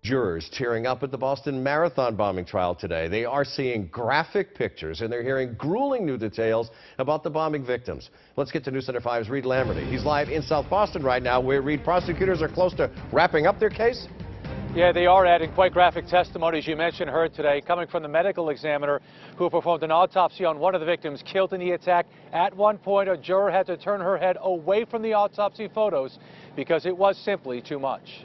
Jurors tearing up at the Boston Marathon bombing trial today. They are seeing graphic pictures and they're hearing grueling new details about the bombing victims. Let's get to News Center 5's Reed Lamberty. He's live in South Boston right now, where, Reed, prosecutors are close to wrapping up their case. Yeah, they are adding quite graphic testimony, as you mentioned, heard today, coming from the medical examiner who performed an autopsy on one of the victims killed in the attack. At one point, a juror had to turn her head away from the autopsy photos because it was simply too much.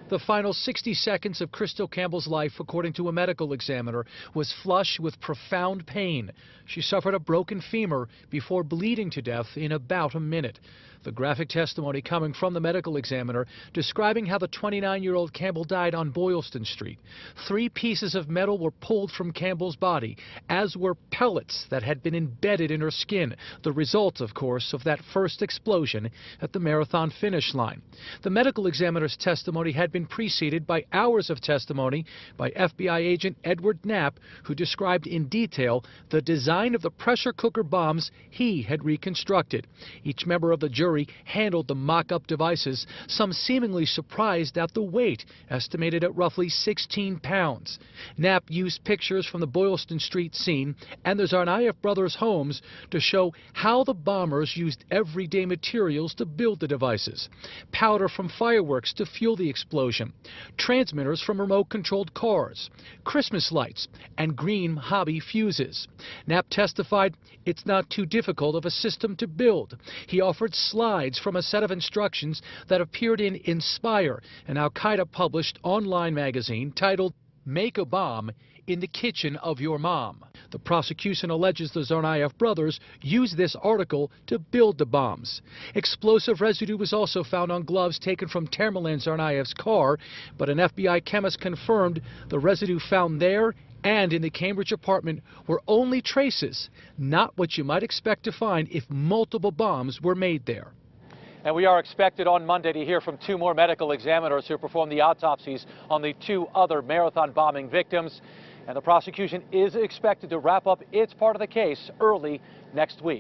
The final 60 seconds of Crystal Campbell's life, according to a medical examiner, was flush with profound pain. She suffered a broken femur before bleeding to death in about a minute. The graphic testimony coming from the medical examiner describing how the 29-year-old Campbell died on Boylston Street. 3 pieces of metal were pulled from Campbell's body, as were pellets that had been embedded in her skin, the result, of course, of that first explosion at the marathon finish line. The medical examiner's testimony had been preceded by hours of testimony by FBI agent Edward Knapp, who described in detail the design of the pressure cooker bombs he had reconstructed. Each member of the jury handled the mock-up devices, some seemingly surprised at the weight, estimated at roughly 16 pounds. Knapp used pictures from the Boylston Street scene and the Tsarnaev brothers' homes to show how the bombers used everyday materials to build the devices. Powder from fireworks to fuel the explosion, transmitters from remote-controlled cars, Christmas lights, and green hobby fuses. Knapp testified it's not too difficult of a system to build. He offered slides from a set of instructions that appeared in Inspire, an al-Qaeda-published online magazine titled "Make a Bomb in the Kitchen of Your Mom." The prosecution alleges the Tsarnaev brothers used this article to build the bombs. Explosive residue was also found on gloves taken from Tamerlan Tsarnaev's car, but an FBI chemist confirmed the residue found there and in the Cambridge apartment were only traces, not what you might expect to find if multiple bombs were made there. And we are expected on Monday to hear from 2 more medical examiners who performed the autopsies on the 2 other marathon bombing victims. And the prosecution is expected to wrap up its part of the case early next week.